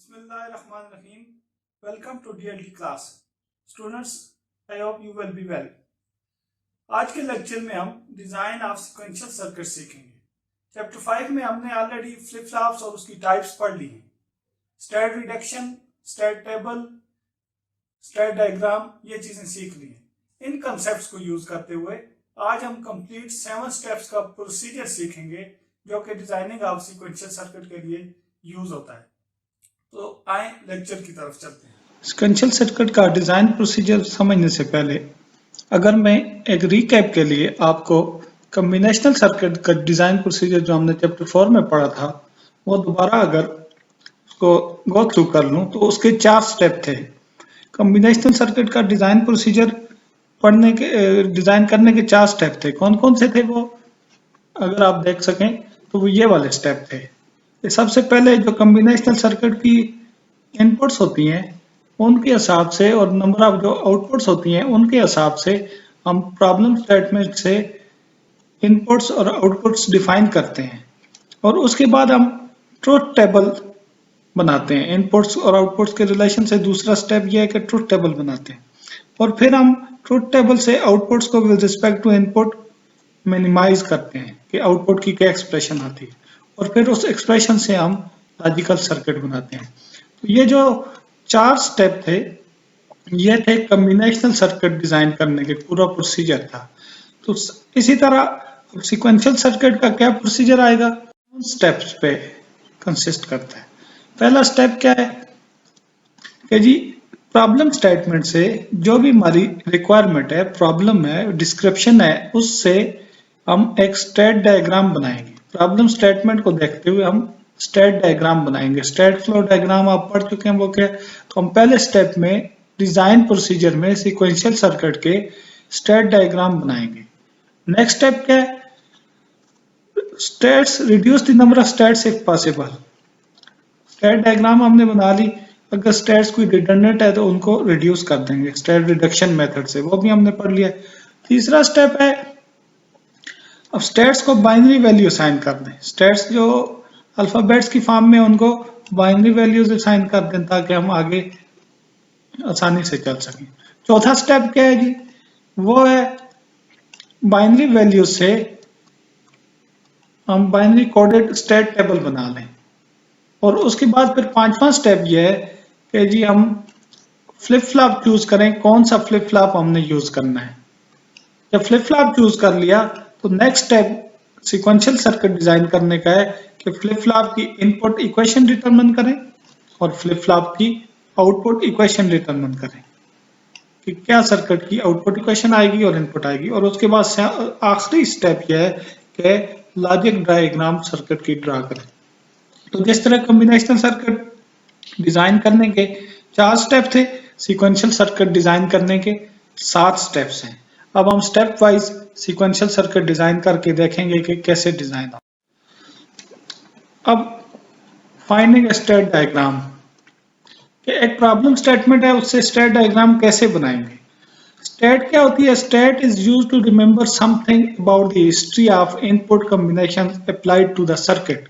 Bismillahirrahmanirrahim. Welcome to DLT class. Students, I hope you will be well. आज के lecture में हम design of sequential circuit सीखेंगे। Chapter 5 में हमने ऑलरेडी फ्लिप फ्लॉप्स और उसकी टाइप्स पढ़ ली हैं। State reduction, state table, state diagram, ये चीजें सीख ली हैं। इन कंसेप्ट्स को यूज करते हुए आज हम कंप्लीट 7 स्टेप्स का प्रोसीजर सीखेंगे जो कि डिजाइनिंग ऑफ सिक्वेंशियल सर्किट के लिए यूज होता है। तो आए लेक्चर की तरफ चलते हैं। सिक्वेंशियल सर्किट का डिजाइन प्रोसीजर समझने से पहले अगर मैं एक रिकैप के लिए आपको कॉम्बिनेशनल सर्किट का डिजाइन प्रोसीजर जो हमने चैप्टर 4 में पढ़ा था वो दोबारा अगर उसको गो थ्रू कर लूं तो उसके 4 स्टेप थे। कॉम्बिनेशनल सर्किट का डिजाइन प्रोसीजर पढ़ने के डिजाइन करने के 4 स्टेप थे। कौन कौन से थे वो अगर आप देख सकें तो वो ये वाले स्टेप थे। सबसे पहले जो कॉम्बिनेशनल सर्किट की इनपुट्स होती हैं उनके हिसाब से और नंबर ऑफ जो आउटपुट्स होती हैं उनके हिसाब से हम प्रॉब्लम स्टेटमेंट से इनपुट्स और आउटपुट्स डिफाइन करते हैं और उसके बाद हम ट्रुथ टेबल बनाते हैं। इनपुट्स और आउटपुट्स के रिलेशन से दूसरा स्टेप यह है कि ट्रुथ टेबल बनाते हैं और फिर हम ट्रुथ टेबल से आउटपुट्स को with respect to input minimize करते हैं कि आउटपुट की क्या एक्सप्रेशन आती है और फिर उस एक्सप्रेशन से हम लॉजिकल सर्किट बनाते हैं। तो ये जो 4 स्टेप थे ये थे कॉम्बिनेशनल सर्किट डिजाइन करने के पूरा प्रोसीजर था। तो इसी तरह सिक्वेंशियल सर्किट का क्या प्रोसीजर आएगा, स्टेप्स पे कंसिस्ट करता है। पहला स्टेप क्या है कि जी प्रॉब्लम स्टेटमेंट से जो भी हमारी रिक्वायरमेंट है, प्रॉब्लम है, डिस्क्रिप्शन है, उससे हम एक स्टेट डायग्राम बनाएंगे। प्रॉब्लम स्टेटमेंट को देखते हुए हम स्टेट डायग्राम बनाएंगे। स्टेट फ्लो डायग्राम आप पढ़ चुके हैं वो क्या, तो हम पहले स्टेप में डिजाइन प्रोसीजर में सिक्वेंशियल सर्किट के स्टेट डायग्राम बनाएंगे। नेक्स्ट स्टेप क्या है, states, reduce the number of states if possible. State diagram हमने बना ली, अगर स्टेट्स कोई रिडंडेंट है तो उनको रिड्यूस कर देंगे स्टेट रिडक्शन मेथड से, वो भी हमने पढ़ लिया। तीसरा स्टेप है अब स्टेट्स को बाइनरी वैल्यू असाइन कर दें। स्टेट्स जो अल्फाबेट्स की फॉर्म में उनको बाइनरी वैल्यूज असाइन कर दें ताकि हम आगे आसानी से चल सकें। चौथा स्टेप क्या है जी, वो है बाइनरी वैल्यू से हम बाइनरी कोडेड स्टेट टेबल बना लें और उसके बाद फिर 5वां स्टेप ये है कि जी हम फ्लिप फ्लॉप चूज करें, कौन सा फ्लिप फ्लॉप हमने यूज करना है। जब फ्लिप फ्लॉप चूज कर लिया तो next step sequential circuit design करने का है कि फ्लिप फ्लॉप की इनपुट इक्वेशन डिटरमिन करें और फ्लिप फ्लॉप की आउटपुट इक्वेशन डिटरमिन करें कि क्या सर्किट की आउटपुट इक्वेशन आएगी और इनपुट आएगी। और उसके बाद आखिरी स्टेप यह है कि लॉजिक डायग्राम सर्किट की ड्रा करें। तो जिस तरह कॉम्बिनेशनल सर्किट डिजाइन करने के 4 स्टेप थे, सिक्वेंशियल सर्किट डिजाइन करने के 7 स्टेप्स हैं। अब हम step wise sequential circuit design करके देखेंगे कि कैसे डिजाइन हो। अब फाइंडिंग स्टेट डायग्राम, एक प्रॉब्लम स्टेटमेंट है उससे स्टेट डायग्राम कैसे बनाएंगे। स्टेट क्या होती है, state is used to remember something about the history of input combination applied to the circuit.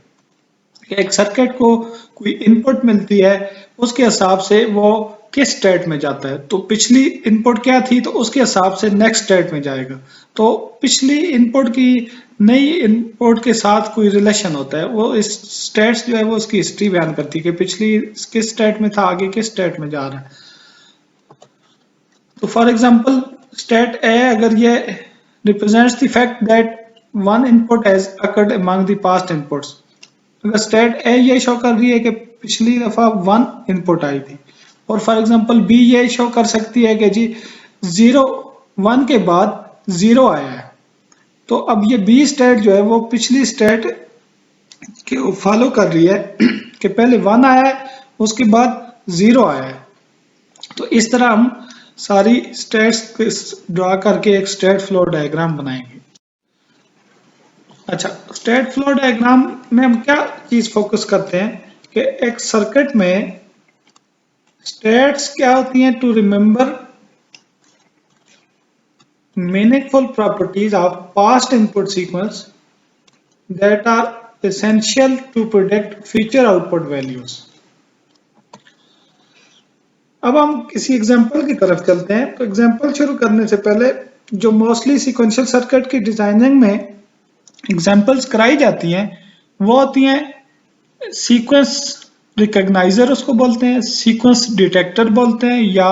एक सर्किट को कोई इनपुट मिलती है उसके हिसाब से वो किस स्टेट में जाता है, तो पिछली इनपुट क्या थी तो उसके हिसाब से नेक्स्ट स्टेट में जाएगा। तो पिछली इनपुट की नई इनपुट के साथ कोई रिलेशन होता है, वो इस स्टेट्स जो है वो उसकी हिस्ट्री बयान करती है कि पिछली किस स्टेट में था, आगे किस स्टेट में जा रहा है। तो फॉर एग्जांपल स्टेट ए अगर ये represents the fact that one input has occurred among the past inputs. अगर स्टेट ए ये शो कर रही है कि पिछली दफा 1 इनपुट आई थी और फॉर एग्जांपल बी ये शो कर सकती है कि जी 1 के बाद 0 आया है, तो अब ये बी स्टेट जो है वो पिछली स्टेट के फॉलो कर रही है कि पहले 1 आया है उसके बाद 0 आया है। तो इस तरह हम सारी स्टेट्स ड्रा करके एक स्टेट फ्लो डायग्राम बनाएंगे। अच्छा, स्टेट फ्लो डायग्राम में हम क्या चीज फोकस करते हैं कि एक सर्किट में स्टेट्स क्या होती हैं, to remember meaningful properties of past input sequence that are essential to predict future output values। अब हम किसी एग्जांपल की तरफ चलते हैं। तो एग्जांपल शुरू करने से पहले जो मोस्टली सीक्वेंशियल सर्किट की डिजाइनिंग में एग्जांपल्स कराई जाती हैं वो होती हैं सीक्वेंस रिकॉग्नाइजर उसको बोलते हैं, सीक्वेंस डिटेक्टर बोलते हैं या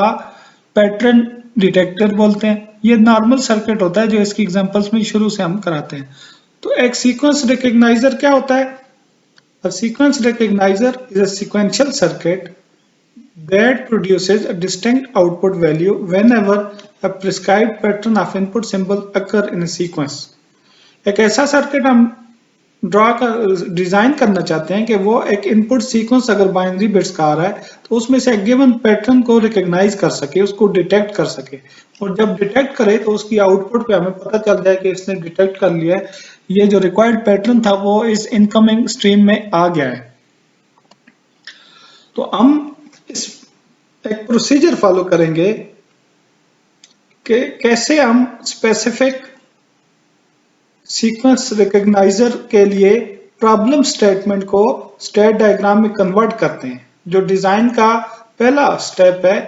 पैटर्न डिटेक्टर बोलते हैं। ये नॉर्मल सर्किट होता है जो इसकी एग्जांपल्स में शुरू से हम कराते हैं। तो एक सीक्वेंस रिकॉग्नाइजर क्या होता है? A sequence recognizer is a sequential circuit that produces a distinct output value whenever a prescribed pattern of input symbol occur in a sequence। एक ऐसा सर्किट हम डिजाइन करना चाहते हैं कि वो एक इनपुट सीक्वेंस अगर बाइनरी बिट्स का आ रहा है तो उसमें से एक गिवन पैटर्न को रिकॉग्नाइज कर सके, उसको डिटेक्ट कर सके, और जब डिटेक्ट करे तो उसकी आउटपुट पे हमें पता चल जाए कि इसने डिटेक्ट कर लिया है, ये जो रिक्वायर्ड पैटर्न था वो इस इनकमिंग स्ट्रीम में आ गया है। तो हम इस एक प्रोसीजर फॉलो करेंगे कि कैसे हम स्पेसिफिक सीक्वेंस रिकॉग्नाइजर के लिए प्रॉब्लम स्टेटमेंट को स्टेट डायग्राम में कन्वर्ट करते हैं। जो डिजाइन का पहला स्टेप है,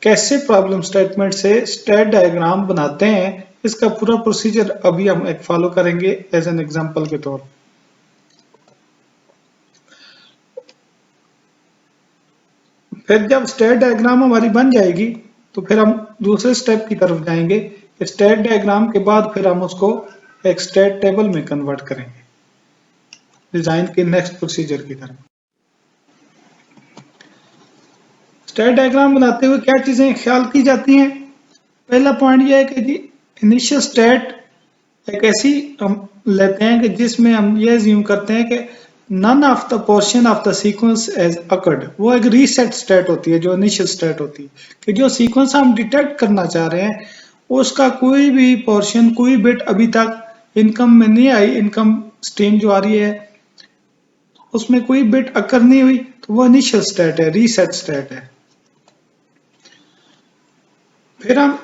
कैसे प्रॉब्लम स्टेटमेंट से स्टेट डायग्राम बनाते हैं, इसका पूरा प्रोसीजर अभी हम एक फॉलो करेंगे एज एन एग्जांपल के तौर। फिर जब स्टेट डायग्राम हमारी बन जाएगी तो फिर हम दूसरे स्टेप की तरफ जाएंगे। स्टेट डायग्राम के बाद फिर हम उसको एक स्टेट टेबल में कन्वर्ट करेंगे डिजाइन के नेक्स्ट प्रोसीजर की तरफ। स्टेट डायग्राम बनाते हुए क्या चीजें ख्याल की जाती हैं? पहला पॉइंट यह है कि जी इनिशियल स्टेट एक ऐसी हम लेते हैं कि जिसमें हम ये अज्यूम करते हैं कि none of the portion of the sequence has occurred. वो एक रीसेट स्टेट होती है जो इनिशियल स्टेट होती है कि जो सीक्वेंस हम डिटेक्ट करना चाह रहे हैं उसका कोई भी पोर्शन, कोई बिट अभी तक इनकम में नहीं आई, इनकम स्ट्रीम जो आ रही है उसमें कोई बिट अकर नहीं हुई, तो वो इनिशियल स्टेट है, रीसेट स्टेट है। फिर हम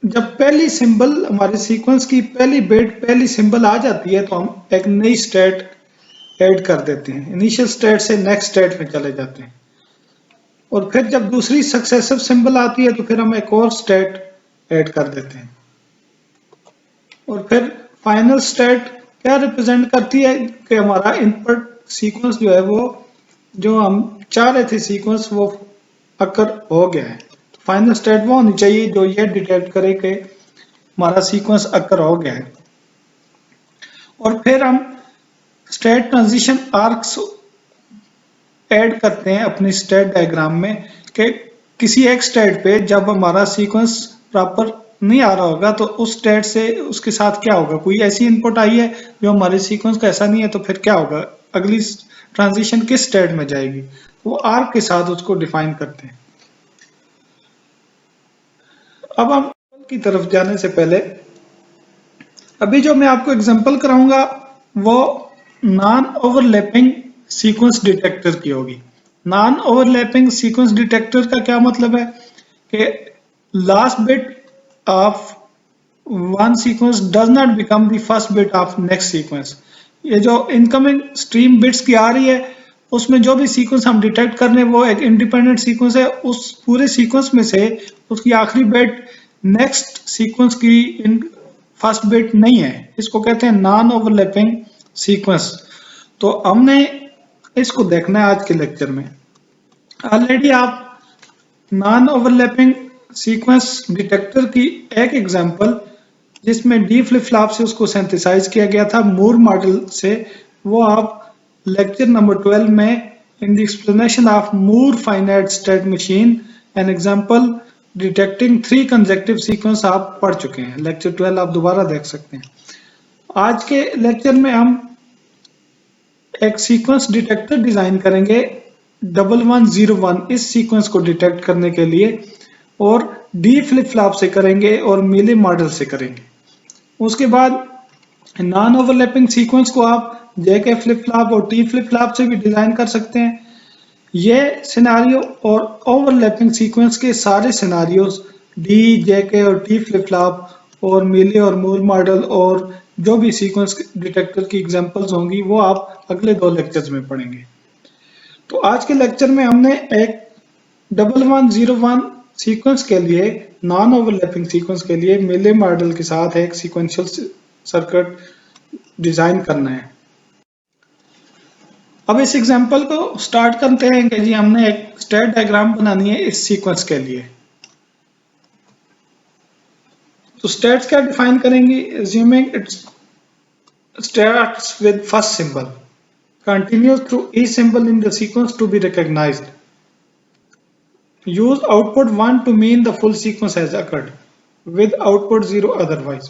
जब पहली सिंबल हमारे सीक्वेंस की पहली बिट, पहली सिंबल आ जाती है तो हम एक नई स्टेट ऐड कर देते हैं, इनिशियल स्टेट से नेक्स्ट स्टेट में चले जाते हैं। और फिर जब दूसरी सक्सेसिव सिंबल आती है तो फिर हम एक और स्टेट ऐड कर देते हैं। और फिर फाइनल स्टेट क्या रिप्रेजेंट करती है कि हमारा इनपुट सीक्वेंस जो है वो जो हम चाह रहे थे सीक्वेंस वो अकर हो गया है। तो फाइनल स्टेट वो होनी चाहिए जो ये डिटेक्ट करे कि हमारा सीक्वेंस अकर हो गया है। और फिर हम स्टेट ट्रांजिशन आर्क्स ऐड करते हैं अपनी स्टेट डायग्राम में कि किसी एक स्टेट पे जब हमारा सीक्वेंस प्रॉपर नहीं आ रहा होगा तो उस स्टेट से उसके साथ क्या होगा, कोई ऐसी इनपुट आई है जो हमारे सीक्वेंस का ऐसा नहीं है तो फिर क्या होगा, अगली ट्रांजिशन किस स्टेट में जाएगी, वो आर्क के साथ उसको डिफाइन करते हैं। अब हम की तरफ जाने से पहले अभी जो मैं आपको एग्जांपल कराऊंगा वो नॉन ओवरलैपिंग सीक्वेंस डिटेक्टर की होगी। नॉन ओवरलैपिंग सीक्वेंस डिटेक्टर का क्या मतलब है कि last bit of one sequence does not become the first bit of next sequence. ये जो इनकमिंग स्ट्रीम बिट्स की आ रही है उसमें जो भी सीक्वेंस हम डिटेक्ट कर रहे हैं वो एक इंडिपेंडेंट सीक्वेंस है, उस पूरे सीक्वेंस में से उसकी आखिरी बिट नेक्स्ट सीक्वेंस की फर्स्ट बिट नहीं है। इसको कहते हैं नॉन ओवरलैपिंग सीक्वेंस। तो हमने इसको देखना है आज के लेक्चर में। ऑलरेडी आप नॉन ओवरलैपिंग सीक्वेंस डिटेक्टर की एक एग्जांपल जिसमें डी फ्लिप फ्लॉप से उसको सिंथेसाइज किया गया था मूर मॉडल से, वो आप लेक्चर नंबर 12 में in the explanation of Moore finite state machine an example detecting 3 consecutive sequence आप पढ़ चुके हैं। लेक्चर 12 आप दोबारा देख सकते हैं। आज के लेक्चर में हम एक सीक्वेंस डिटेक्टर डिजाइन करेंगे 1101 इस सीक्वेंस को डिटेक्ट करने के लिए, और डी फ्लिप फ्लॉप से करेंगे और मीले मॉडल से करेंगे। उसके बाद नॉन ओवरलैपिंग सीक्वेंस को आप जेके फ्लिप फ्लॉप और टी फ्लिप फ्लॉप से भी डिजाइन कर सकते हैं। ये सिनारियो और ओवरलैपिंग सीक्वेंस के सारे सिनारियोज डी, जेके और टी फ्लिप फ्लॉप और मीले और मूर मॉडल और जो भी सीक्वेंस डिटेक्टर की एग्जांपल्स होंगी वो आप अगले 2 लेक्चर्स में पढ़ेंगे। तो आज के लेक्चर में हमने एक 1101 सीक्वेंस के लिए, नॉन ओवरलैपिंग सीक्वेंस के लिए मेले मॉडल के साथ एक सीक्वेंशियल सर्किट डिजाइन करना है। अब इस एग्जांपल को स्टार्ट करते हैं कि जी हमने एक स्टेट डायग्राम बनानी है इस सीक्वेंस के लिए। तो स्टेट्स क्या डिफाइन करेंगे? assuming it starts with first symbol, continues through each symbol in the sequence to be recognized. Use output 1 to mean the full sequence has occurred, with output 0 otherwise.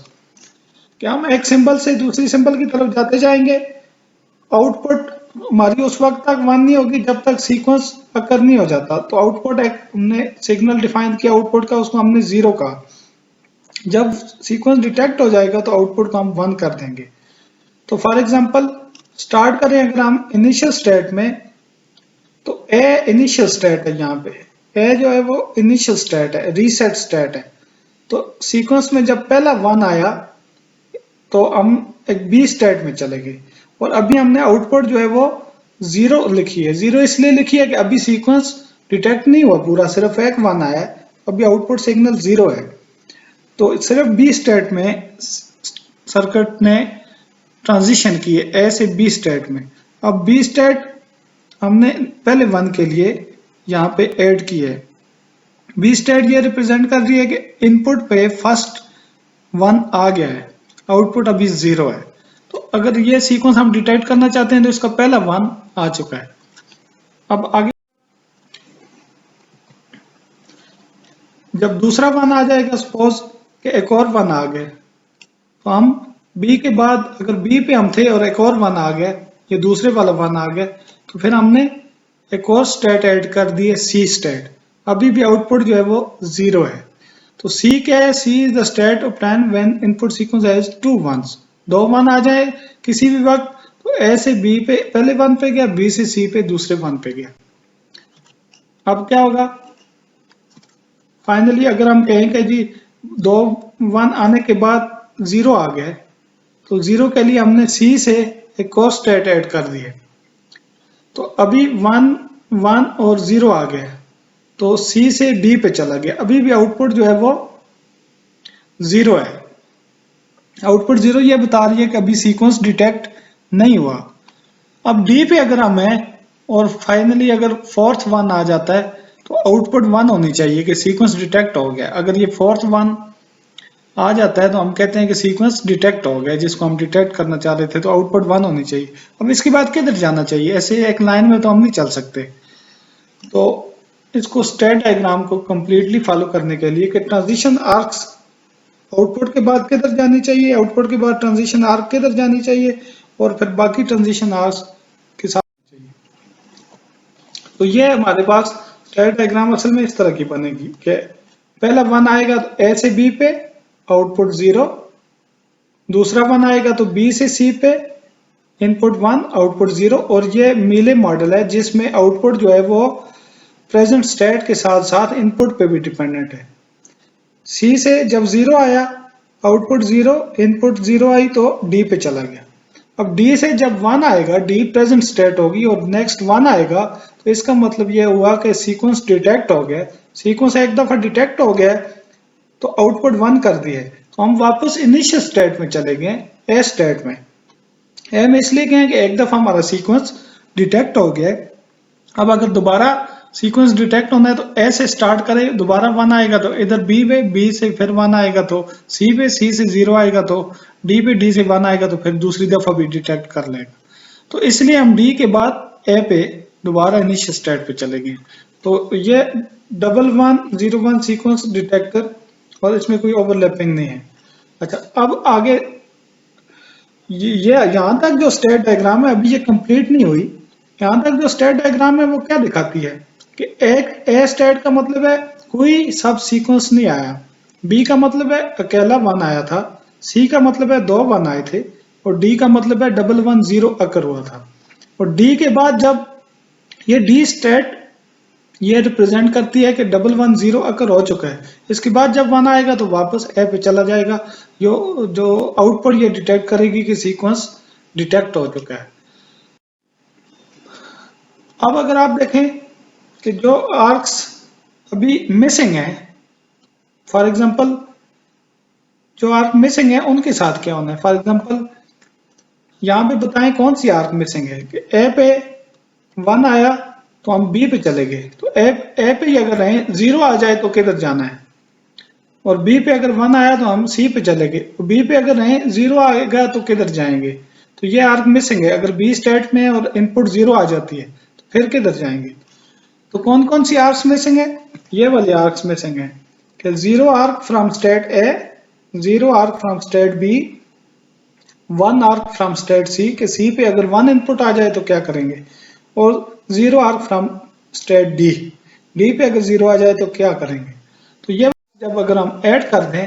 क्या हम एक symbol से दूसरी symbol की तरफ जाते जाएंगे, आउटपुट हमारी उस वक्त तक 1 नहीं होगी जब तक सीक्वेंस अकर नहीं हो जाता। तो आउटपुट एक हमने सिग्नल डिफाइन किया आउटपुट का, उसको हमने 0 कहा। जब सीक्वेंस डिटेक्ट हो जाएगा तो आउटपुट को हम 1 कर देंगे। तो फॉर एग्जांपल स्टार्ट करें अगर हम इनिशियल स्टेट में, तो ए इनिशियल स्टेट है, यहाँ पे ए जो है वो इनिशियल स्टेट है, रीसेट स्टेट है। तो सीक्वेंस में जब पहला 1 आया तो हम एक बी स्टेट में चले गए, और अभी हमने आउटपुट जो है वो 0 लिखी है। 0 इसलिए लिखी है कि अभी सीक्वेंस डिटेक्ट नहीं हुआ पूरा, सिर्फ एक 1 आया है, अभी आउटपुट सिग्नल 0 है। तो सिर्फ बी स्टेट में सर्किट ने ट्रांजिशन की है, ए से बी स्टेट में। अब बी स्टेट हमने पहले 1 के लिए यहाँ पे ऐड की है। बी स्टेट ये रिप्रेजेंट कर रही है कि इनपुट पे फर्स्ट 1 आ गया है, आउटपुट अभी 0 है। तो अगर ये सीक्वेंस हम डिटेक्ट करना चाहते हैं तो इसका पहला 1 आ चुका है। अब आगे जब दूसरा 1 आ जाएगा, सपोज कि एक और 1 आ गया, तो हम बी के बाद अगर बी पे हम थे और एक और 1 आ गया, ये दूसरे वाला 1 आ गया, तो फिर हमने एक और स्टेट ऐड कर दी है, सी स्टेट। अभी भी आउटपुट जो है वो 0 है। तो सी क्या है? C is the state obtained when input sequence has 2 1s। 2 1 आ जाए किसी भी वक्त, तो ए से बी पे पहले 1 पे गया, बी से सी पे दूसरे 1 पे गया। अब क्या होगा? फाइनली अगर हम कहें कि जी 2 1 आने के बाद 0 आ गया, तो 0 के लिए हमने सी से एक और स्टेट ऐड कर दी है। तो अभी 1 1 और 0 आ गया, तो सी से डी पे चला गया, अभी भी आउटपुट जो है वो 0 है। आउटपुट 0 ये बता रही है कि अभी सीक्वेंस डिटेक्ट नहीं हुआ। अब डी पे अगर हम है और फाइनली अगर फोर्थ 1 आ जाता है, तो आउटपुट 1 होनी चाहिए कि सीक्वेंस डिटेक्ट हो गया। अगर ये फोर्थ 1 आ जाता है तो हम कहते हैं कि सीक्वेंस डिटेक्ट हो गया, जिसको हम डिटेक्ट करना चाह रहे थे, तो आउटपुट 1 होनी चाहिए। अब इसके बाद किधर जाना चाहिए? ऐसे एक लाइन में तो हम नहीं चल सकते। तो इसको स्टेट डायग्राम को कंप्लीटली फॉलो करने के लिए कि ट्रांजिशन आर्क्स आउटपुट के बाद किधर जानी चाहिए, आउटपुट के बाद ट्रांजिशन आर्क किधर जानी चाहिए, और फिर बाकी ट्रांजिशन आर्क्स के साथ चाहिए। तो ये हमारे पास स्टेट डायग्राम असल में इस तरह की बनेगी कि पहला 1 आएगा तो ए से बी पे आउटपुट 0, दूसरा 1 आएगा तो बी से सी पे इनपुट 1 आउटपुट 0। और ये मीले मॉडल है जिसमें आउटपुट जो है वो प्रेजेंट स्टेट के साथ साथ इनपुट पे भी डिपेंडेंट है। सी से जब 0 आया आउटपुट 0, इनपुट 0 आई तो डी पे चला गया। अब डी से जब 1 आएगा, डी प्रेजेंट स्टेट होगी और नेक्स्ट 1 आएगा, तो इसका मतलब यह हुआ कि सीक्वेंस डिटेक्ट हो गया। सीक्वेंस एक दफा डिटेक्ट हो गया तो आउटपुट 1 कर दिए, तो हम वापस इनिशियल स्टेट में चले गए, ए स्टेट में। ए में इसलिए गए कि एक दफा हमारा सीक्वेंस डिटेक्ट हो गया। अब अगर दोबारा सीक्वेंस डिटेक्ट होना है तो ए से स्टार्ट करें, दोबारा 1 आएगा तो इधर बी पे, बी से फिर 1 आएगा तो सी पे, सी से 0 आएगा तो डी पे, डी से 1 आएगा तो फिर दूसरी दफा भी डिटेक्ट कर लेगा। तो इसलिए हम डी के बाद ए पे दोबारा इनिशियल स्टेट पे चले गए। तो ये 1101 सीक्वेंस डिटेक्टर, और इसमें कोई ओवरलैपिंग नहीं है। अच्छा, अब आगे ये यहाँ तक जो स्टेट डायग्राम है अभी ये कंप्लीट नहीं हुई। यहाँ तक जो स्टेट डायग्राम है वो क्या दिखाती है कि एक ए स्टेट का मतलब है कोई सब सीक्वेंस नहीं आया, बी का मतलब है अकेला 1 आया था, सी का मतलब है 2 1 आए थे, और डी का मतलब है 110 अकर हुआ था। और डी के बाद जब ये डी स्टेट ये रिप्रेजेंट करती है कि 110 अकर हो चुका है, इसके बाद जब 1 आएगा तो वापस ए पे चला जाएगा। जो आउटपुट ये डिटेक्ट करेगी कि सीक्वेंस डिटेक्ट हो चुका है। अब अगर आप देखें कि जो आर्क्स अभी मिसिंग है, फॉर एग्जांपल जो आर्क मिसिंग है उनके साथ क्या होना है। फॉर एग्जांपल यहाँ पे बताएं कौन सी आर्क मिसिंग है कि ए पे 1 आया तो हम बी पे चले गए, तो ए पे ही अगर रहे 0 आ जाए तो किधर जाना है, और बी पे अगर 1 आया तो हम सी पे चले गए, तो बी पे अगर रहे 0 आएगा तो किधर जाएंगे, तो ये आर्क मिसिंग है। अगर बी स्टेट में और इनपुट 0 आ जाती है तो फिर किधर जाएंगे। तो कौन कौन सी आर्क्स मिसिंग है, ये वाली आर्क्स मिसिंग है कि 0 arc from state A, 0 arc from state B, 1 arc from state C के सी पे अगर 1 इनपुट आ जाए तो क्या करेंगे, और 0 arc from state D, D पे अगर 0 आ जाए तो क्या करेंगे। तो ये जब अगर हम ऐड कर दें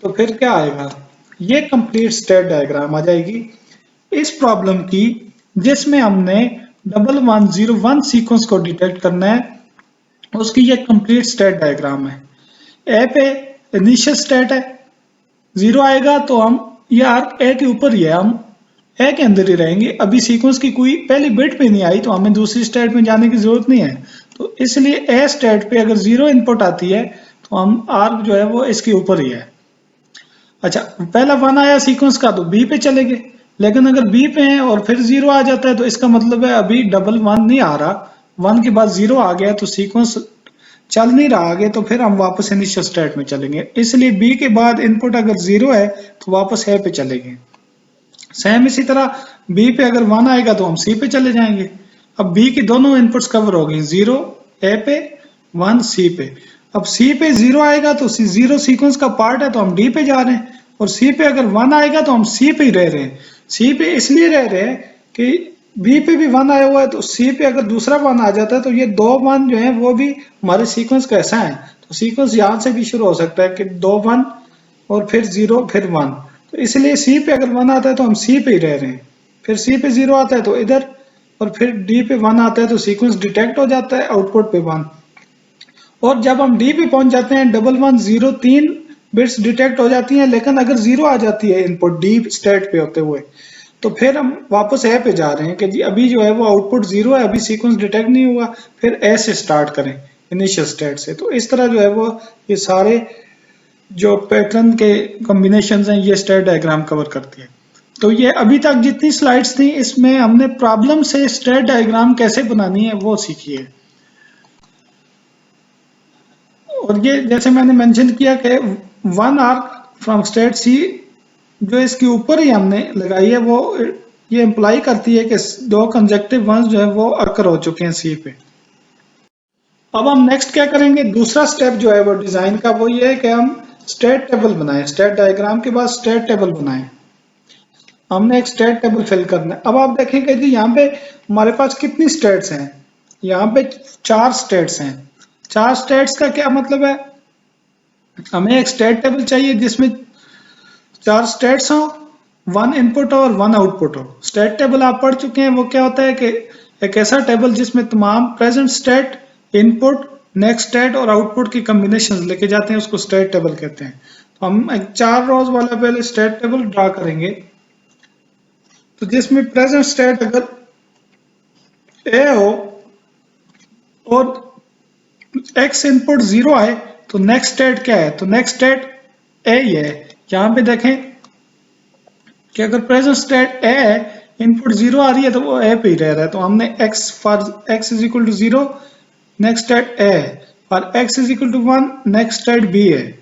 तो फिर क्या आएगा, ये कंप्लीट स्टेट डायग्राम आ जाएगी इस प्रॉब्लम की, जिसमें हमने 1101 सीक्वेंस को डिटेक्ट करना है, उसकी ये कंप्लीट स्टेट डायग्राम है। ए पे इनिशियल स्टेट है, 0 आएगा तो हम ये आर्क ए के ऊपर ही है, हम ए के अंदर ही रहेंगे। अभी सीक्वेंस की कोई पहली बिट भी नहीं आई तो हमें दूसरी स्टेट में जाने की जरूरत नहीं है, तो इसलिए ए स्टेट पे अगर 0 इनपुट आती है तो हम आर्क जो है वो इसके ऊपर ही है। अच्छा, पहला 1 आया सीक्वेंस का तो बी पे चले गए, लेकिन अगर बी पे है और फिर 0 आ जाता है तो इसका मतलब है अभी 11 नहीं आ रहा, 1 के बाद 0 आ गया तो सीक्वेंस चल नहीं रहा आगे, तो फिर हम वापस इनिशियल स्टेट में चलेंगे। इसलिए बी के बाद इनपुट अगर 0 है तो वापस ए पे चलेंगे। सेम इसी तरह बी पे अगर 1 आएगा तो हम सी पे चले जाएंगे। अब बी की दोनों इनपुट्स कवर हो गई, 0 ए पे, 1 सी पे। अब सी पे 0 आएगा तो 0 सीक्वेंस का पार्ट है तो हम डी पे जा रहे हैं, और सी पे अगर 1 आएगा तो हम सी पे ही रह रहे हैं। सी पे इसलिए रह रहे हैं कि बी पे भी 1 आया हुआ है, तो सी पे अगर दूसरा 1 आ जाता है तो ये 2 1 जो है वो भी हमारे सीक्वेंस का ऐसा है, तो सीक्वेंस यहाँ से भी शुरू हो सकता है कि 2 1 और फिर 0 फिर 1, तो इसलिए सी पे अगर 1 आता है तो हम सी पे ही रह रहे हैं, फिर सी पे 0 आता है तो इधर, और फिर डी पे 1 आता है तो सीक्वेंस डिटेक्ट हो जाता है आउटपुट पे 1, और जब हम डी पे पहुंच जाते हैं 1103 3 बिट्स डिटेक्ट हो जाती हैं, लेकिन अगर 0 आ जाती है इनपुट डी स्टेट पे होते हुए तो फिर हम वापस ए पे जा रहे हैं कि जी अभी जो है वो आउटपुट 0 है, अभी सीक्वेंस डिटेक्ट नहीं हुआ, फिर ए से स्टार्ट करें इनिशियल स्टेट से। तो इस तरह जो है वो ये सारे जो पैटर्न के कॉम्बिनेशन हैं ये स्टेट डायग्राम कवर करती है। तो ये अभी तक जितनी स्लाइड्स थी इसमें हमने प्रॉब्लम से स्टेट डायग्राम कैसे बनानी है वो सीखी है, और ये जैसे मैंने मेंशन किया कि 1 आर्क फ्रॉम स्टेट सी जो इसके ऊपर ही हमने लगाई है वो ये इंप्लाई करती है कि 2 कंसेक्टिव वंस जो है वो अकर हो चुके हैं सी पे। अब हम नेक्स्ट क्या करेंगे, दूसरा स्टेप जो है वो डिजाइन का वो ये है कि हम स्टेट टेबल बनाएं, स्टेट डायग्राम के बाद स्टेट टेबल बनाएं। हमने एक स्टेट टेबल फिल करना है। अब आप देखेंगे जी यहाँ पे हमारे पास कितनी स्टेट्स हैं, यहाँ पे 4 स्टेट्स हैं। 4 स्टेट्स का क्या मतलब है, हमें एक स्टेट टेबल चाहिए जिसमें 4 स्टेट्स हो, 1 इनपुट हो और 1 आउटपुट हो। स्टेट टेबल आप पढ़ चुके हैं, वो क्या होता है कि एक ऐसा टेबल जिसमें तमाम present state, input, next state और आउटपुट की कॉम्बिनेशन लेके जाते हैं, उसको स्टेट टेबल कहते हैं। तो हम एक 4 रोज वाला पहले स्टेट टेबल ड्रा करेंगे, तो जिसमें प्रेजेंट स्टेट अगर ए हो और एक्स इनपुट 0 आए तो नेक्स्ट स्टेट क्या है, तो नेक्स्ट स्टेट ए ही है। यहाँ पे देखें कि अगर प्रेजेंट स्टेट ए है, इनपुट 0 आ रही है तो वो ए पे ही रह रहा है, तो हमने x for x is equal to 0 next state A है, for x is equal to 1 next state B है,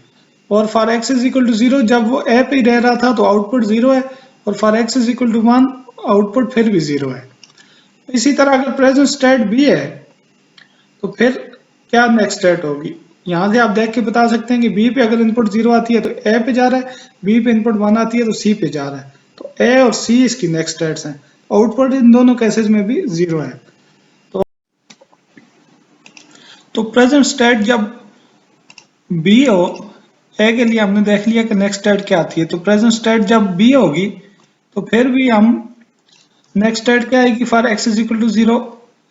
और for x is equal to 0 जब वो ए पे ही रह रहा था तो आउटपुट 0 है, और for x is equal to 1 output फिर भी 0 है। इसी तरह अगर प्रेजेंट स्टेट बी है तो फिर क्या नेक्स्ट स्टेट होगी, यहाँ से आप देख के बता सकते हैं कि बी पे अगर इनपुट 0 आती है तो ए पे जा रहा है, बी पे इनपुट 1 आती है तो सी पे जा रहा है, तो ए और सी इसकी नेक्स्ट स्टेट्स हैं। आउटपुट इन दोनों केसेस में भी 0 है। तो प्रेजेंट स्टेट जब बी हो, ए के लिए हमने देख लिया कि नेक्स्ट स्टेट क्या आती है, तो प्रेजेंट स्टेट जब बी होगी तो फिर भी हम नेक्स्ट स्टेट क्या आएगी, for x is equal to 0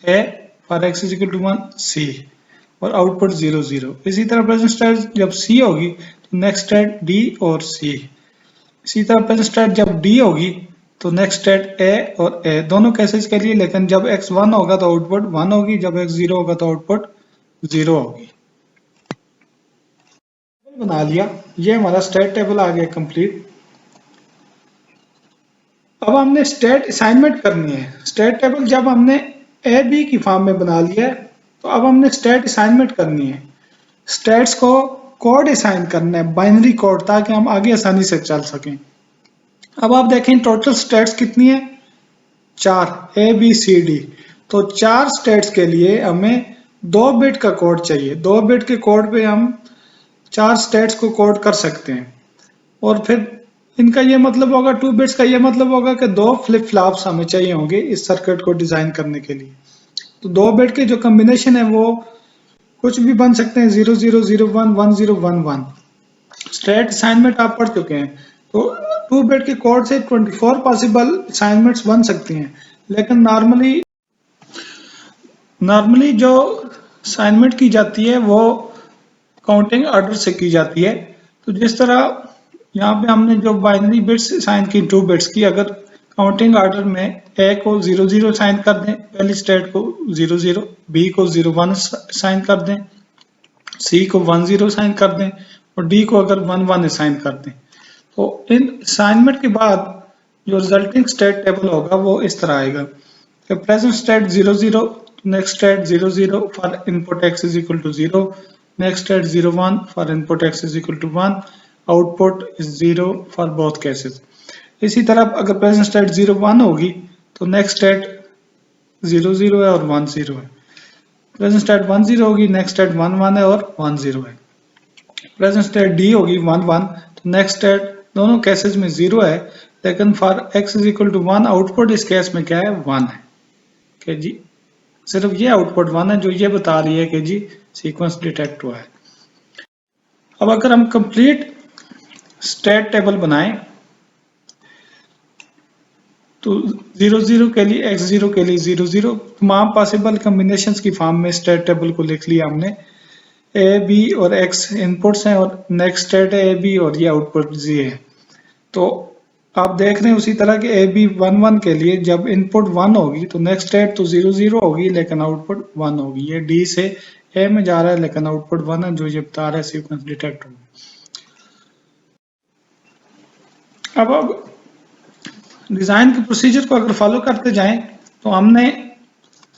A, for x is equal to 1 C, और आउटपुट 0 0। इसी तरह प्रेजेंट स्टेट जब सी होगी तो नेक्स्ट स्टेट डी और सी। इसी तरह प्रेजेंट स्टेट जब डी होगी तो नेक्स्ट स्टेट ए और ए, दोनों केसेस के लिए, लेकिन जब x 1 होगा तो आउटपुट 1 होगी, जब x 0 होगा तो आउटपुट 0 होगी। बना लिया, ये हमारा स्टेट टेबल आ गया कंप्लीट। अब हमने स्टेट असाइनमेंट करनी है। स्टेट टेबल जब हमने ए बी की फॉर्म में बना लिया है तो अब हमने स्टेट असाइनमेंट करनी है। स्टेट्स को कोड असाइन करना है, बाइनरी कोड, ताकि हम आगे आसानी से चल सकें। अब आप देखें टोटल स्टेट्स कितनी है, 4, ए बी सी डी। तो 4 स्टेट्स के लिए हमें 2 बिट का कोड चाहिए। 2 बिट के कोड पे हम 4 स्टेट्स को कोड कर सकते हैं। और फिर इनका ये मतलब होगा, 2 बिट्स का ये मतलब होगा कि 2 फ्लिप फ्लॉप्स हमें चाहिए होंगे इस सर्किट को डिजाइन करने के लिए। तो 2 बिट के जो कॉम्बिनेशन है वो कुछ भी बन सकते हैं, 0001 1011। स्टेट असाइनमेंट आप पढ़ चुके हैं, तो 2 बिट के कोड से 24 पॉसिबल असाइनमेंट्स बन सकती हैं। लेकिन नॉर्मली जो असाइनमेंट की जाती है वो काउंटिंग ऑर्डर से की जाती है। तो जिस तरह यहाँ पे हमने जो बाइनरी बिट्स असाइन की 2 बिट्स की, अगर काउंटिंग ऑर्डर में ए को 00 असाइन कर दें, पहली स्टेट को 00, बी को 01 असाइन कर दें, सी को 10 असाइन कर दें और डी को अगर 11 असाइन कर दें, तो इन असाइनमेंट के बाद जो रिजल्टिंग स्टेट टेबल होगा वो इस तरह आएगा कि present state 00, next state 00 for input x is equal to 0, next state 01 for input x is equal to 1, output is 0 for both cases. इसी तरह अगर प्रेजेंट स्टेट 01 होगी तो नेक्स्ट स्टेट 00 है और 10 है। प्रेजेंट स्टेट 10 होगी, नेक्स्ट स्टेट 11 है और 10 है। प्रेजेंट स्टेट डी होगी 11, तो नेक्स्ट स्टेट दोनों केसेस में 0 है, लेकिन for x is equal to 1 output इस केस में क्या है, 1 है। कि जी सिर्फ ये आउटपुट 1 है जो ये बता रही है कि जी सीक्वेंस डिटेक्ट हुआ है। अब अगर हम कंप्लीट स्टेट टेबल बनाएं तो 00 के लिए x0 के लिए 00, तमाम पॉसिबल कॉम्बिनेशंस की फॉर्म में स्टेट टेबल को लिख लिया हमने। ए बी और x इनपुट्स हैं और नेक्स्ट स्टेट है ए बी और ये आउटपुट जी है। तो आप देख रहे हैं उसी तरह के ए बी 11 के लिए जब इनपुट 1 होगी तो नेक्स्ट स्टेट तो 00 होगी लेकिन आउटपुट 1 होगी। ये डी से ए में जा रहा है लेकिन आउटपुट 1 है, जो ये बता रहा है सीक्वेंस डिटेक्ट होगी। अब डिजाइन के प्रोसीजर को अगर फॉलो करते जाएं तो हमने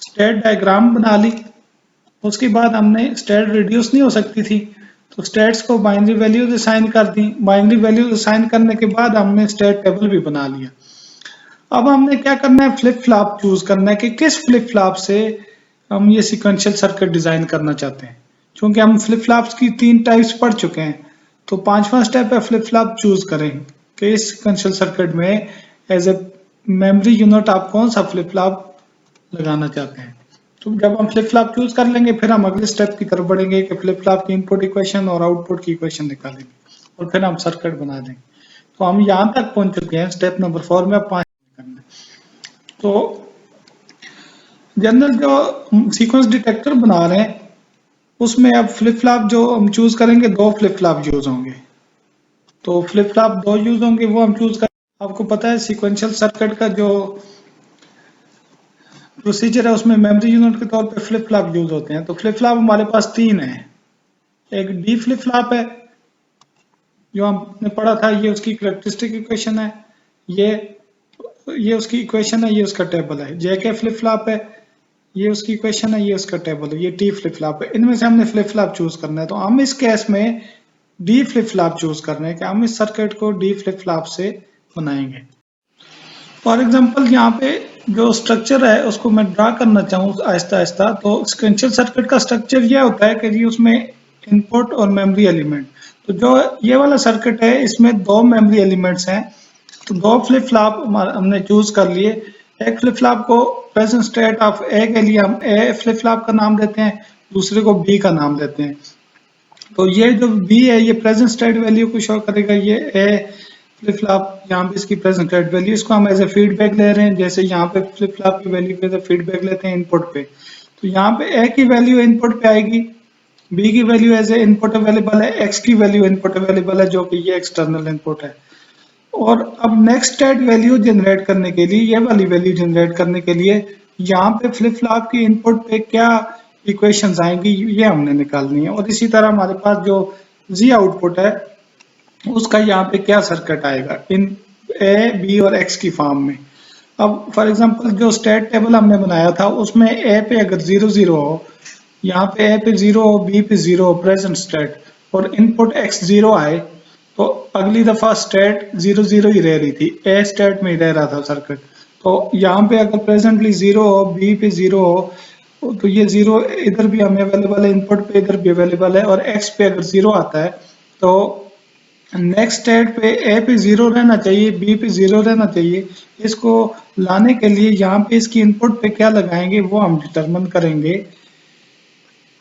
स्टेट डायग्राम बना ली, उसके बाद हमने स्टेट रिड्यूस नहीं हो सकती थी तो स्टेट्स को बाइनरी वैल्यूज असाइन कर दी। बाइनरी वैल्यूज असाइन करने के बाद हमने स्टेट टेबल भी बना लिया। अब हमने क्या करना है, फ्लिप फ्लॉप चूज करना है कि किस फ्लिप फ्लॉप से हम ये सीक्वेंशियल सर्किट डिजाइन करना चाहते हैं। क्योंकि हम फ्लिप फ्लॉप्स की 3 टाइप्स पढ़ चुके हैं, तो 5वां स्टेप है फ्लिप फ्लॉप चूज करें कि इस सीक्वेंशियल सर्किट में एज ए मेमोरी यूनिट आप कौन सा फ्लिप फ्लॉप लगाना चाहते हैं। तो जब हम फ्लिप फ्लॉप चूज कर लेंगे फिर हम अगले स्टेप की तरफ बढ़ेंगे कि फ्लिप फ्लॉप की इनपुट इक्वेशन और आउटपुट की इक्वेशन निकालेंगे और फिर हम सर्किट बना देंगे। तो हम यहाँ तक पहुंच चुके हैं स्टेप नंबर 4 में। अब 5 करना। तो जनरल जो सीक्वेंस डिटेक्टर बना रहे हैं उसमें अब फ्लिप फ्लॉप जो हम चूज करेंगे 2 फ्लिप फ्लॉप यूज होंगे। तो फ्लिप फ्लॉप 2 यूज होंगे वो हम चूज कर। आपको पता है सीक्वेंशियल सर्किट का जो प्रोसीजर है उसमें मेमोरी यूनिट के तौर पे फ्लिप फ्लॉप यूज होते हैं। तो फ्लिप फ्लॉप हमारे पास 3 है। एक डी फ्लिप फ्लॉप है जो हमने पढ़ा था, ये उसकी कैरेक्टरिस्टिक इक्वेशन है, ये उसकी इक्वेशन है, ये उसका टेबल है। जेके फ्लिप फ्लॉप है, ये उसकी इक्वेशन है, ये उसका टेबल है। ये टी फ्लिप फ्लॉप है। इनमें से हमने फ्लिप फ्लॉप चूज करना है। तो हम इस केस में डी फ्लिप फ्लॉप चूज कर रहे हैं कि हम इस सर्किट को डी फ्लिप फ्लॉप से बनाएंगे। फॉर एग्जांपल यहाँ पे जो स्ट्रक्चर है उसको मैं ड्रा करना चाहूँ आहिस्ता आहिस्ता। तो सीक्वेंशियल सर्किट का स्ट्रक्चर यह होता है कि जी उसमें इनपुट और मेमोरी एलिमेंट। तो जो ये वाला सर्किट है इसमें 2 मेमोरी एलिमेंट्स हैं। तो 2 फ्लिप फ्लॉप हमने चूज कर लिए। एक फ्लिप फ्लॉप को प्रेजेंट स्टेट ऑफ ए के लिए हम ए फ्लिप फ्लॉप का नाम देते हैं, दूसरे को बी का नाम देते हैं। तो ये जो बी है ये प्रेजेंट स्टेट वैल्यू को शो करेगा। ये ए फ्लिप फ्लॉप यहाँ पे इसकी प्रेजेंट स्टेट वैल्यू, इसको हम एज ए फीडबैक ले रहे हैं। जैसे यहाँ पे फ्लिप फ्लॉप की वैल्यू पे फीडबैक लेते हैं इनपुट पे, तो यहाँ पे ए की वैल्यू इनपुट पे आएगी, बी की value as a input available है, एक्स की वैल्यू इनपुट अवेलेबल है जो कि ये एक्सटर्नल इनपुट है। और अब नेक्स्ट स्टेट वैल्यू जनरेट करने के लिए, ये वाली वैल्यू जनरेट करने के लिए यहाँ पे फ्लिप फ्लॉप की इनपुट पे क्या इक्वेशंस आएंगी ये हमने निकालनी है। और इसी तरह हमारे पास जो जी आउटपुट है उसका यहाँ पे क्या सर्किट आएगा इन ए बी और एक्स की फॉर्म में। अब फॉर एग्जांपल जो स्टेट टेबल हमने बनाया था उसमें ए पे अगर 0 0 हो, यहाँ पे ए पे 0 हो, बी पे 0 हो प्रेजेंट स्टेट, और इनपुट एक्स 0 आए तो अगली दफा स्टेट 0 0 ही रह रही थी, ए स्टेट में ही रह रहा था सर्किट। तो यहाँ पे अगर प्रेजेंटली 0 हो, बी पे 0 हो, तो ये 0 इधर भी हमें अवेलेबल है, इनपुट पे इधर भी अवेलेबल है, और एक्स पे अगर 0 आता है तो नेक्स्ट स्टेट पे ए पे 0 रहना चाहिए, बी पे 0 रहना चाहिए। इसको लाने के लिए यहाँ पे इसकी इनपुट पे क्या लगाएंगे वो हम डिटरमिन करेंगे।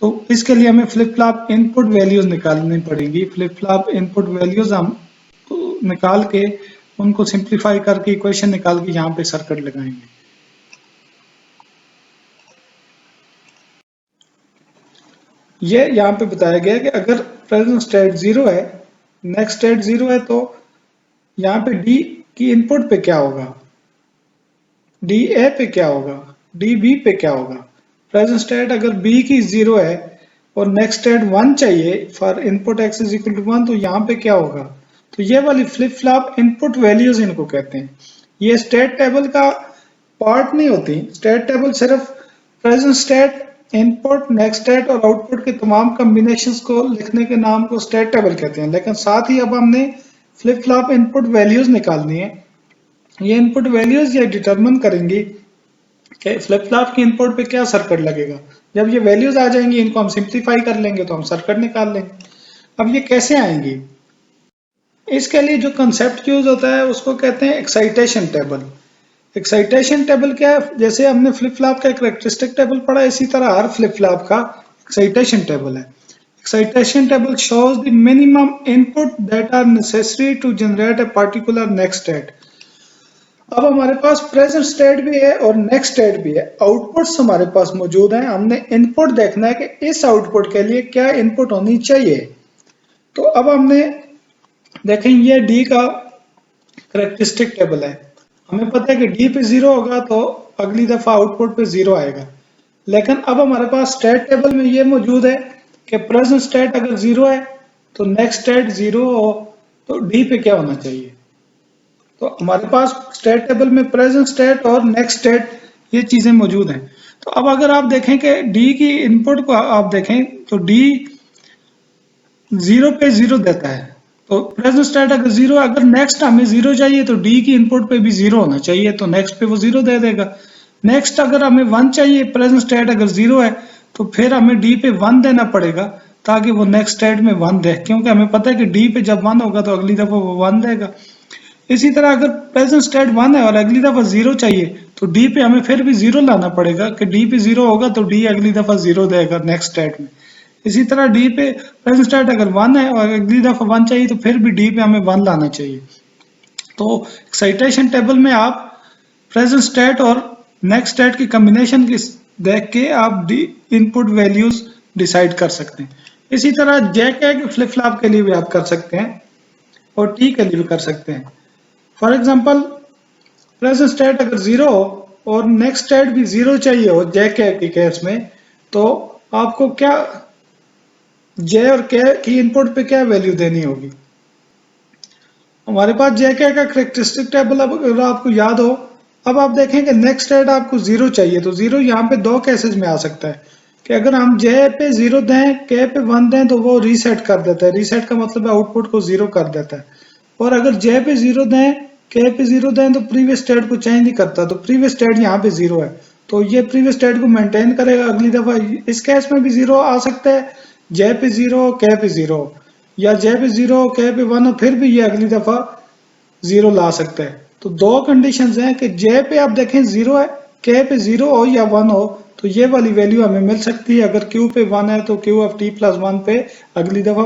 तो इसके लिए हमें फ्लिप फ्लॉप इनपुट वैल्यूज निकालनी पड़ेगी। फ्लिप फ्लॉप इनपुट वैल्यूज हम निकाल के उनको सिंप्लीफाई करके इक्वेशन निकाल के यहाँ पे सर्किट लगाएंगे। ये यहाँ पे बताया गया कि अगर प्रेजेंट स्टेट 0 है, नेक्स्ट स्टेट 0 है, तो यहाँ पे डी की इनपुट पे क्या होगा, डी ए पे क्या होगा, डी बी पे क्या होगा। प्रेजेंट स्टेट अगर बी की 0 है और नेक्स्ट स्टेट 1 चाहिए for input x is equal to 1, तो यहाँ पे क्या होगा। तो ये वाली फ्लिप फ्लॉप इनपुट वैल्यूज इनको कहते हैं। ये स्टेट टेबल का पार्ट नहीं होती। स्टेट टेबल सिर्फ present state, input, next state और आउटपुट के तमाम कॉम्बिनेशंस को लिखने के नाम को स्टेट टेबल कहते हैं। लेकिन साथ ही अब हमने फ्लिप फ्लॉप इनपुट वैल्यूज निकालनी है। ये इनपुट वैल्यूज ये डिटरमिन करेंगी कि फ्लिप फ्लॉप की इनपुट पे क्या सर्किट लगेगा। जब ये वैल्यूज आ जाएंगी इनको हम सिंप्लीफाई कर लेंगे तो हम सर्किट निकाल लेंगे। अब ये कैसे आएंगी, इसके लिए जो कंसेप्ट यूज होता है उसको कहते हैं एक्साइटेशन टेबल। एक्साइटेशन टेबल क्या है, जैसे हमने फ्लिप फ्लॉप का एक कैरेक्टरिस्टिक टेबल पढ़ा, इसी तरह हर फ्लिप फ्लॉप का एक्साइटेशन टेबल है। Excitation table shows the minimum input that are necessary to generate a particular next state। अब हमारे पास प्रेजेंट स्टेट भी है और नेक्स्ट स्टेट भी है, आउटपुट्स हमारे पास मौजूद हैं। हमने इनपुट देखना है कि इस आउटपुट के लिए क्या इनपुट होनी चाहिए। तो अब हमने देखें ये डी का कैरेक्टरिस्टिक टेबल है। हमें पता है कि डी पे 0 होगा तो अगली दफा आउटपुट पे 0 आएगा। लेकिन अब हमारे पास स्टेट टेबल में ये मौजूद है कि प्रेजेंट स्टेट अगर 0 है तो नेक्स्ट स्टेट 0 हो तो डी पे क्या होना चाहिए। तो हमारे पास स्टेट टेबल में प्रेजेंट स्टेट और नेक्स्ट स्टेट ये चीजें मौजूद हैं। तो अब अगर आप देखें कि डी की इनपुट को आप देखें तो डी 0 पे 0 देता है, तो प्रेजेंट स्टेट अगर 0, अगर नेक्स्ट हमें 0 चाहिए तो डी की इनपुट पे भी 0 होना चाहिए, तो नेक्स्ट पे वो 0 दे देगा। नेक्स्ट अगर हमें 1 चाहिए, प्रेजेंट स्टेट अगर 0 है तो फिर हमें डी पे 1 देना पड़ेगा ताकि वो नेक्स्ट स्टेट में 1 दे, क्योंकि हमें पता है कि डी पे जब 1 होगा तो अगली दफा वो 1 देगा। इसी तरह अगर प्रेजेंट स्टेट 1 है और अगली दफा 0 चाहिए तो डी पे हमें फिर भी 0 लाना पड़ेगा कि डी पे 0 होगा तो डी अगली दफा 0 देगा नेक्स्ट स्टेट में। इसी तरह डी पे प्रेजेंट स्टेट अगर 1 है और अगली दफा 1 चाहिए तो फिर भी डी पे हमें 1 लाना चाहिए। तो एक्साइटेशन टेबल में आप प्रेजेंट स्टेट और नेक्स्ट स्टेट की कॉम्बिनेशन की देख के आप डी इनपुट वैल्यूज डिसाइड कर सकते हैं। इसी तरह जे के फ्लिप फ्लॉप के लिए भी आप कर सकते हैं और टी के लिए भी कर सकते हैं। फॉर एग्जाम्पल प्रेजेंट स्टेट अगर 0 हो और नेक्स्ट स्टेट भी 0 चाहिए हो जे के की केस में, तो आपको क्या जे और के की इनपुट पे क्या वैल्यू देनी होगी। हमारे पास जे के का कैरेक्टरिस्टिक टेबल अब अगर आपको याद हो, अब आप देखें कि नेक्स्ट स्टेट आपको 0 चाहिए तो 0 यहाँ पे दो केसेस में आ सकता है कि अगर हम जे पे 0 दें, के पे 1 दें तो वो रीसेट कर देता है। रीसेट का मतलब है आउटपुट को 0 कर देता है। और अगर जे पे 0 दें, के पे 0 दें तो प्रीवियस स्टेट को चेंज नहीं करता, तो प्रीवियस स्टेट यहाँ पे 0 है तो ये प्रीवियस स्टेट को मेंटेन करेगा। अगली दफा इस केस में भी 0 आ सकता है, जे पे 0 के पे 0, या जे पे 0 के पे 1 फिर भी ये अगली दफा 0 ला सकता है। तो दो कंडीशंस हैं कि जे पे आप देखें 0 है, के पे 0 हो या 1 हो तो ये वाली वैल्यू हमें मिल सकती है। अगर क्यू पे 1 है तो क्यू ऑफ टी प्लस 1 पे अगली दफा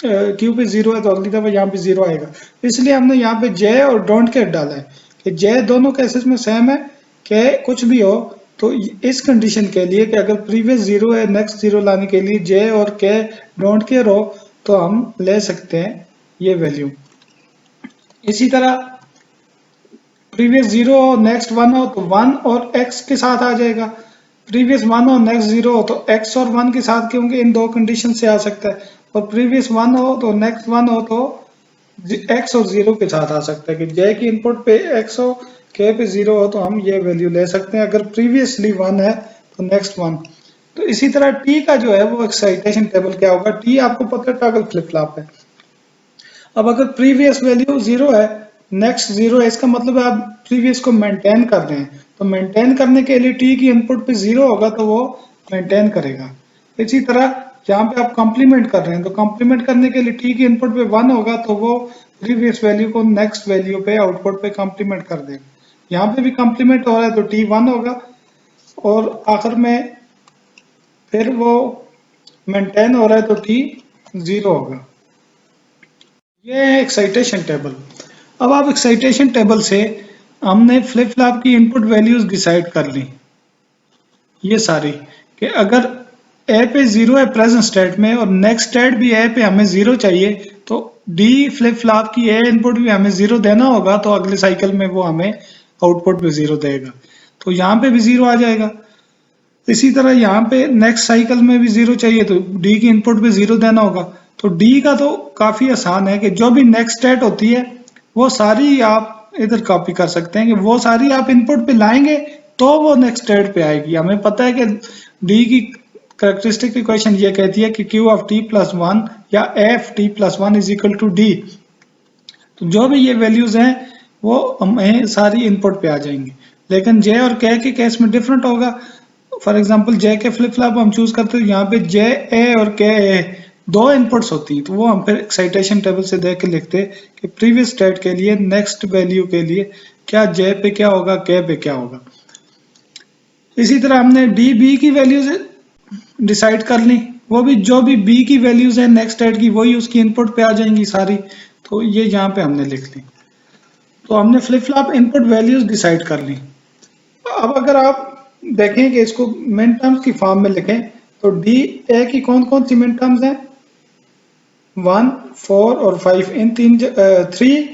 क्यू पे 0 है तो अगली दफा यहाँ पे 0 आएगा। इसलिए हमने यहाँ पे जे और डोंट केयर डाला है कि जे दोनों केसेस में सेम है, के कुछ भी हो तो इस कंडीशन के लिए कि अगर प्रीवियस 0 है नेक्स्ट 0 लाने के लिए जे और के डोंट केयर हो तो हम ले सकते हैं ये वैल्यू। इसी तरह प्रीवियस 0 हो नेक्स्ट 1 हो तो 1 और x के साथ आ जाएगा। प्रीवियस 1 हो नेक्स्ट 0 हो तो x और 1 के साथ क्योंकि इन दो कंडीशन से आ सकता है, और प्रीवियस 1 हो तो नेक्स्ट 1 हो तो x और 0 के साथ आ सकता है कि j की इनपुट पे x हो k पे 0 हो तो हम ये वैल्यू ले सकते हैं, अगर प्रीवियसली 1 है तो नेक्स्ट 1। तो इसी तरह t का जो है वो एक्साइटेशन टेबल क्या होगा, t आपको पता है टॉगल फ्लिप फ्लॉप है। अब अगर प्रीवियस वैल्यू 0 है नेक्स्ट 0 है, इसका मतलब है आप प्रीवियस को मेंटेन कर रहे हैं, तो मेंटेन करने के लिए t की इनपुट पे 0 होगा तो वो मेंटेन करेगा। इसी तरह यहाँ पे आप कॉम्प्लीमेंट कर रहे हैं तो कॉम्प्लीमेंट करने के लिए t की इनपुट पे 1 होगा तो वो प्रीवियस वैल्यू को नेक्स्ट वैल्यू पे आउटपुट पे कॉम्प्लीमेंट कर देगा। यहाँ पे भी कॉम्प्लीमेंट हो रहा है तो t 1 होगा और आखिर में फिर वो मेंटेन हो रहा है तो t 0 होगा। ये है एक्साइटेशन टेबल। अब आप एक्साइटेशन टेबल से हमने फ्लिप फ्लॉप की इनपुट वैल्यूज डिसाइड कर ली ये सारी, कि अगर ए पे 0 है प्रेजेंट स्टेट में और नेक्स्ट स्टेट भी ए पे हमें 0 चाहिए तो डी फ्लिप फ्लॉप की ए इनपुट भी हमें 0 देना होगा, तो अगले साइकिल में वो हमें आउटपुट पे 0 देगा, तो यहाँ पे भी 0 आ जाएगा। इसी तरह यहाँ पे नेक्स्ट साइकिल में भी 0 चाहिए तो डी की इनपुट पे 0 देना होगा। तो डी का तो काफी आसान है कि जो भी नेक्स्ट स्टेट होती है वो सारी आप इधर कॉपी कर सकते हैं, कि वो सारी आप इनपुट पे लाएंगे तो वो नेक्स्ट स्टेट पे आएगी। हमें पता है कि डी की कैरेक्टरिस्टिक इक्वेशन ये कहती है कि क्यू ऑफ टी प्लस 1 या F T plus 1 is equal to D. तो जो भी ये वैल्यूज हैं वो हमें सारी इनपुट पे आ जाएंगी, लेकिन जे और के केस में डिफरेंट होगा। फॉर एग्जांपल जे के फ्लिप फ्लॉप हम चूज करते हैं, यहाँ पे जे ए और के ए दो इनपुट्स होती हैं, तो वो हम फिर एक्साइटेशन टेबल से देख के लिखते हैं कि प्रीवियस स्टेट के लिए नेक्स्ट वैल्यू के लिए क्या जे पे क्या होगा के पे क्या होगा। इसी तरह हमने डी बी की वैल्यूज डिसाइड कर ली, वो भी जो भी बी की वैल्यूज है नेक्स्ट स्टेट की वही उसकी इनपुट पे आ जाएंगी सारी, तो ये यहाँ पे हमने लिख ली। तो हमने flip flop input values decide कर ली। अब अगर आप देखें कि इसको मिन टर्म्स की फॉर्म में लिखें तो डी ए की कौन कौन सी मिन टर्म्स हैं, 1, 4 और 5, इन तीन 3,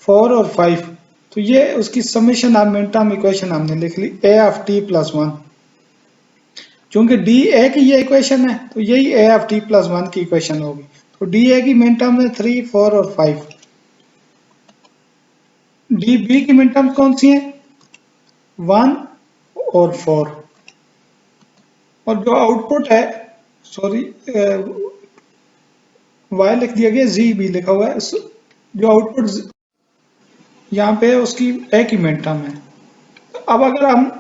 4 और 5, तो ये उसकी summation of min term equation हमने लिख ली ए ऑफ टी प्लस 1। चूंकि डी ए की ये इक्वेशन है तो यही ए ऑफ टी प्लस 1 की इक्वेशन होगी। तो डी ए की मिन टर्म है 3, 4 और 5। डी बी की मिन टर्म्स कौन सी हैं, 1 और 4, और जो आउटपुट है सॉरी y लिख दिया गया, z भी लिखा हुआ है, जो आउटपुट यहाँ पे उसकी ए की मिन टर्म है। अब अगर हम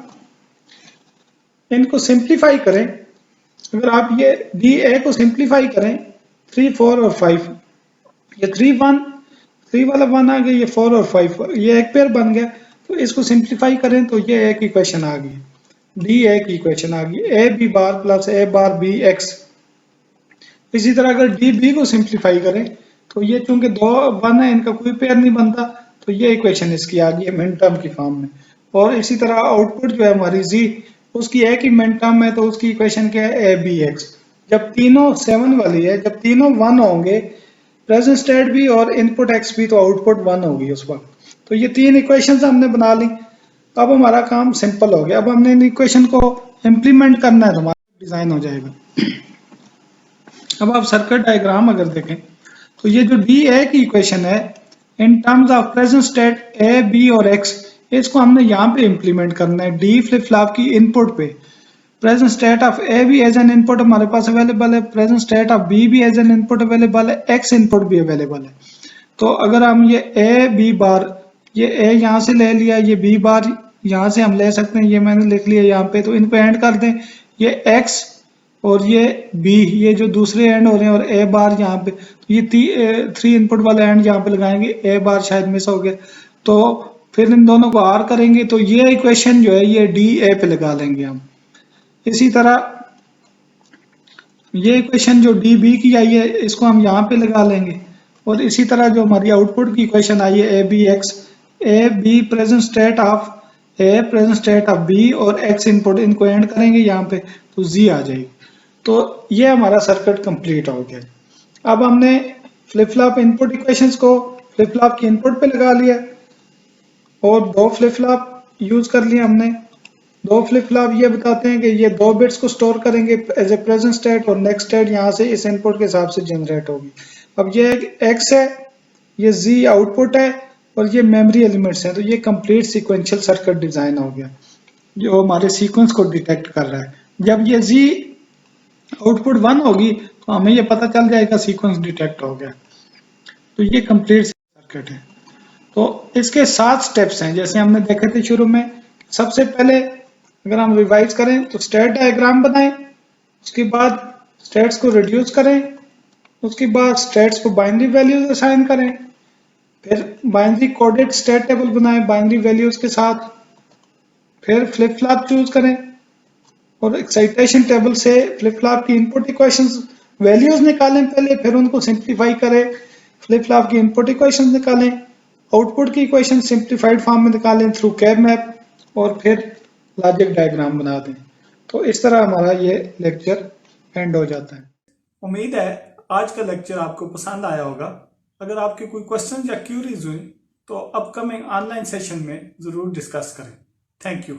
इनको सिंप्लीफाई करें, अगर आप ये डी ए को सिंप्लीफाई करें 3, 4 और 5, ये 3, 1, 3 वाला 1 आ गया, ये 4 और 5, ये एक पेयर बन गया, तो इसको सिंप्लीफाई करें तो ये एक इक्वेशन आ गई, डी ए की इक्वेशन आ गई, A B bar plus A bar B x. इसी तरह अगर डी बी को सिंप्लीफाई करें तो ये चूंकि 2 1 है इनका कोई पेयर नहीं बनता, तो ये इक्वेशन इसकी आ गई है मिन टर्म की फॉर्म में। और इसी तरह आउटपुट जो है हमारी जी उसकी ए की मिन टर्म है तो उसकी इक्वेशन क्या है ए बी एक्स। जब तीनों 7 वाली है, जब तीनों 1 होंगे प्रेजेंट स्टेट भी और इनपुट एक्स भी, तो आउटपुट 1 होगी उस वक्त। तो ये तीन इक्वेशंस हमने बना ली। अब हमारा काम सिंपल हो गया, अब हमने इन इक्वेशन को इम्प्लीमेंट करना है तो हमारा डिजाइन हो जाएगा। अब आप सर्किट डायग्राम अगर देखें तो ये जो डी ए की इक्वेशन है in terms of present state A B और एक्स, इसको हमने यहाँ पे इम्प्लीमेंट करना है डी फ्लिप फ्लॉप की इनपुट पे। प्रेजेंट स्टेट ऑफ ए भी एज एन इनपुट हमारे पास अवेलेबल है, प्रेजेंट स्टेट ऑफ बी भी एज एन इनपुट अवेलेबल है, एक्स इनपुट भी अवेलेबल है। तो अगर हम ये ए बी बार, ये ए यहाँ से ले लिया, ये बी बार यहाँ से हम ले सकते हैं, ये मैंने लिख लिया यहाँ पे, तो इनको एंड कर दें, ये एक्स और ये बी ये जो दूसरे एंड हो रहे हैं और ए बार यहाँ पे, तो ये 3 इनपुट वाला एंड यहाँ पे लगाएंगे, ए बार शायद मिस हो गया, तो फिर इन दोनों को आर करेंगे तो ये इक्वेशन जो है ये डी ए पे लगा लेंगे हम। इसी तरह ये इक्वेशन जो डी बी की आई है इसको हम यहाँ पे लगा लेंगे, और इसी तरह जो हमारी आउटपुट की इक्वेशन आई है A B x, A B present state of A present state of B और एक्स इनपुट, इनको एंड करेंगे यहाँ पे तो जी आ जाएगी। तो ये हमारा सर्किट कंप्लीट हो गया। अब हमने फ्लिप फ्लॉप इनपुट इक्वेशंस को फ्लिप फ्लॉप की इनपुट पे लगा लिया और 2 फ्लिप फ्लॉप यूज कर लिया हमने, दो फ्लिप फ्लॉप ये बताते हैं कि ये 2 बिट्स को स्टोर करेंगे एज ए प्रेजेंट स्टेट और नेक्स्ट स्टेट यहाँ से इस इनपुट के हिसाब से जनरेट होगी। अब ये एक्स है, ये जी आउटपुट है और ये मेमोरी एलिमेंट्स हैं, तो ये कंप्लीट सीक्वेंशियल सर्किट डिजाइन हो गया जो हमारे सीक्वेंस को डिटेक्ट कर रहा है। जब ये जी आउटपुट 1 होगी तो हमें ये पता चल जाएगा सीक्वेंस डिटेक्ट हो गया। तो ये कंप्लीट सर्किट है। तो इसके 7 स्टेप्स हैं जैसे हमने देखे थे शुरू में। सबसे पहले अगर हम रिवाइज करें तो स्टेट डायग्राम बनाएं, उसके बाद स्टेट्स को रिड्यूस करें, उसके बाद स्टेट्स को बाइनरी वैल्यूज असाइन करें, फिर बाइनरी कोडेड स्टेट टेबल बनाएं बाइनरी वैल्यूज के साथ, फिर फ्लिप फ्लॉप चूज करें और एक्साइटेशन टेबल से फ्लिप फ्लॉप की इनपुट इक्वेशंस वैल्यूज निकालें पहले, फिर उनको सिंप्लीफाई करें, फ्लिप फ्लॉप की इनपुट इक्वेशंस निकालें, आउटपुट की इक्वेशन सिंप्लीफाइड फॉर्म में निकालें थ्रू कैब मैप और फिर लॉजिक डायग्राम बना दें। तो इस तरह हमारा ये लेक्चर एंड हो जाता है। उम्मीद है आज का लेक्चर आपको पसंद आया होगा। अगर आपके कोई क्वेश्चन या क्यूरीज हुई तो अपकमिंग ऑनलाइन सेशन में जरूर डिस्कस करें। Thank you.